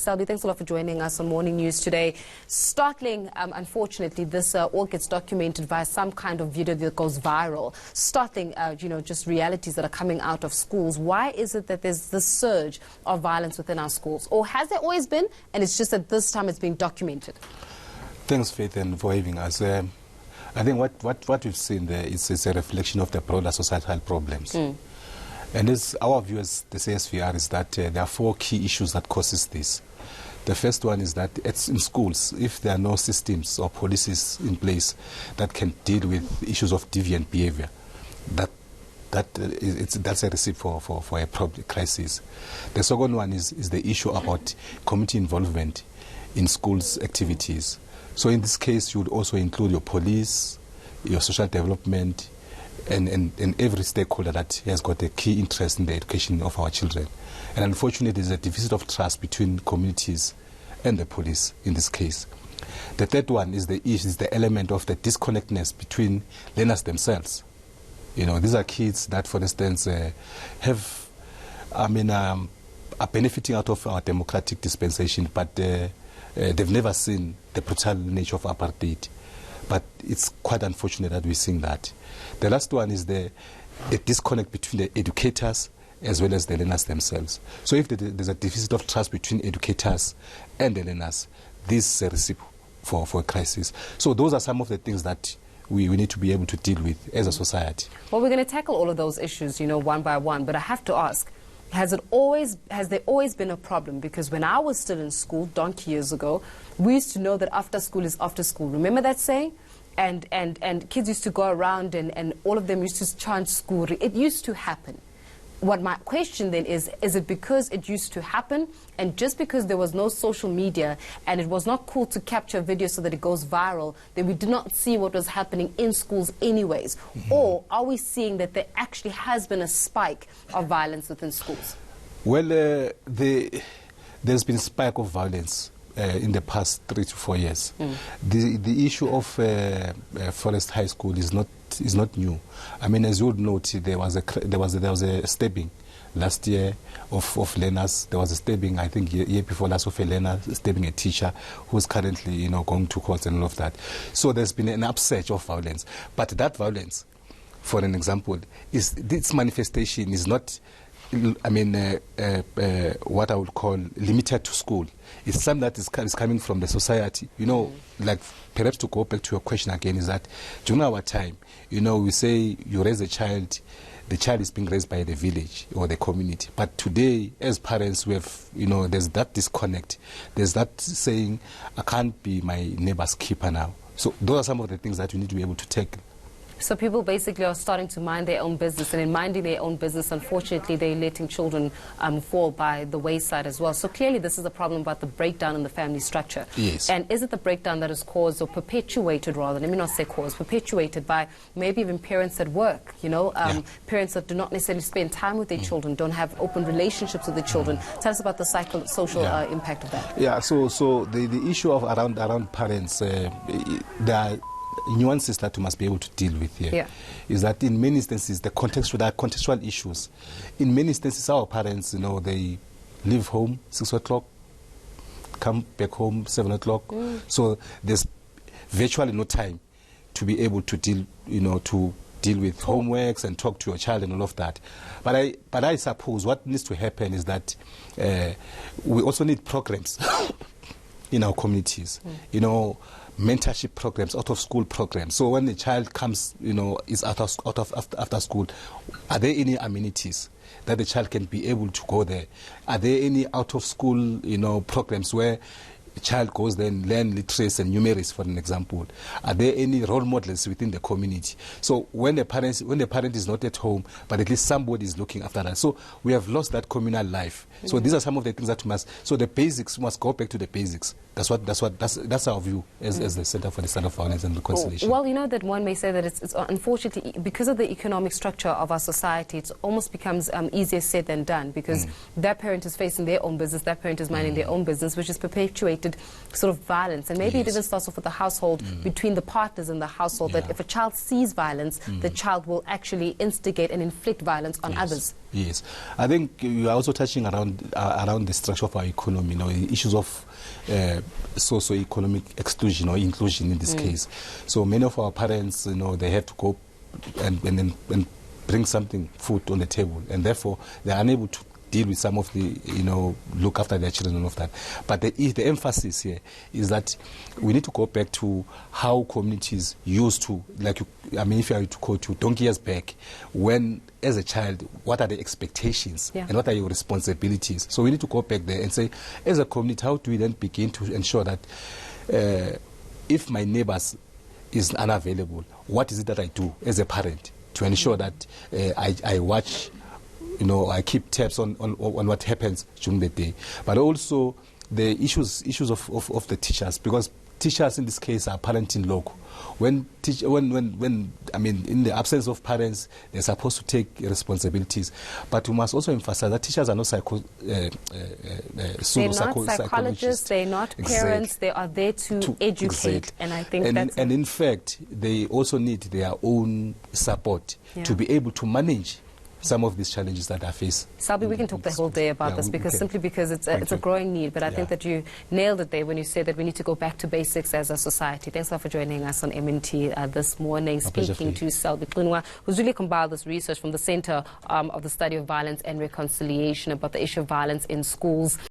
Selby, thanks a lot for joining us on Morning News today. Startling, unfortunately, this all gets documented via some kind of video that goes viral. Startling, just realities that are coming out of schools. Why is it that there's this surge of violence within our schools? Or has there always been, and it's just that this time it's being documented? Thanks, Faith, and for having us. I think what we've seen there is a reflection of the broader societal problems. And as our view as the CSVR is that there are 4 key issues that causes this. The first one is that it's in schools, if there are no systems or policies in place that can deal with issues of deviant behavior, that's a recipe for a crisis. The second one is the issue about community involvement in schools' activities. So in this case, you would also include your police, your social development, and every stakeholder that has got a key interest in the education of our children. And unfortunately, there's a deficit of trust between communities and the police in this case. The third one is the element of the disconnectedness between learners themselves. These are kids that, for instance, are benefiting out of our democratic dispensation, but they've never seen the brutal nature of apartheid. But it's quite unfortunate that we're seeing that. The last one is the disconnect between the educators as well as the learners themselves. So if there's a deficit of trust between educators and the learners, this is a recipe for a crisis. So those are some of the things that we need to be able to deal with as a society. Well, we're going to tackle all of those issues, one by one, but I have to ask, has there always been a problem? Because when I was still in school, donkey years ago, we used to know that after school is after school. Remember that saying? And kids used to go around and all of them used to chant school. It used to happen. What my question then is it because it used to happen, and just because there was no social media and it was not cool to capture video so that it goes viral, then we did not see what was happening in schools anyways? Or are we seeing that there actually has been a spike of violence within schools? Well, there's been a spike of violence in the past 3 to 4 years. The issue of Forest High School is not new. I mean, as you would note, there was a stabbing last year of learners. There was a stabbing, I think, year before last, of a learner stabbing a teacher who's currently, going to court and all of that. So there's been an upsurge of violence. But that violence, for an example, its manifestation is not, what I would call limited to school. It's something that is coming from the society. Like, perhaps to go back to your question again, is that during our time, we say you raise a child, the child is being raised by the village or the community. But today, as parents, we have, there's that disconnect. There's that saying, I can't be my neighbor's keeper now. So those are some of the things that we need to be able to tackle. So people basically are starting to mind their own business, and in minding their own business, unfortunately, they're letting children fall by the wayside as well. So clearly this is a problem about the breakdown in the family structure. Yes. And is it the breakdown that is caused, or perpetuated rather, let me not say caused, perpetuated by maybe even parents at work, parents that do not necessarily spend time with their children, don't have open relationships with their children. Tell us about the social impact of that. Yeah, so the issue of around parents, there are nuances that we must be able to deal with here. Is that in many instances there are contextual issues. In many instances our parents, they leave home 6 o'clock, come back home 7 o'clock. So there's virtually no time to be able to deal with homeworks and talk to your child and all of that. But I suppose what needs to happen is that we also need programs in our communities. Mentorship programs, out-of-school programs. So when the child comes, is after school, are there any amenities that the child can be able to go there? Are there any out-of-school, programs where the child goes there and learn literacy and numeracy, for an example? Are there any role models within the community? So when the parent is not at home, but at least somebody is looking after that. So we have lost that communal life. So these are some of the things that we must. So the basics must go back to the basics. That's our view as the Center for the Study of Violence and Reconciliation. Well, that one may say that it's unfortunately, because of the economic structure of our society, it almost becomes easier said than done, because that parent is facing their own business, that parent is minding their own business, which is perpetuated age-related sort of violence. And maybe it even starts off with the household, between the partners in the household, that if a child sees violence, the child will actually instigate and inflict violence on others. Yes. I think you are also touching around the structure of our economy, issues of socio-economic exclusion or inclusion in this case. So many of our parents, they have to go and bring food on the table, and therefore they are unable to deal with some of the, look after their children and all of that. But the emphasis here is that we need to go back to how communities used to, if I were to quote you, donkey years back, when, as a child, what are the expectations and what are your responsibilities? So we need to go back there and say, as a community, how do we then begin to ensure that if my neighbors is unavailable, what is it that I do as a parent to ensure that I watch, I keep tabs on what happens during the day. But also the issues of the teachers, because teachers in this case are parenting local. In the absence of parents, they're supposed to take responsibilities. But we must also emphasize that teachers are not psychologists, they're not parents, they are there to educate. And I think and in fact, they also need their own support to be able to manage some of these challenges that I face. Selby, we can talk the whole day about this simply because it's a growing need. But I think that you nailed it there when you said that we need to go back to basics as a society. Thanks a lot for joining us on MNT this morning, speaking to Selby Qinwa, who's really compiled this research from the Center of the Study of Violence and Reconciliation about the issue of violence in schools.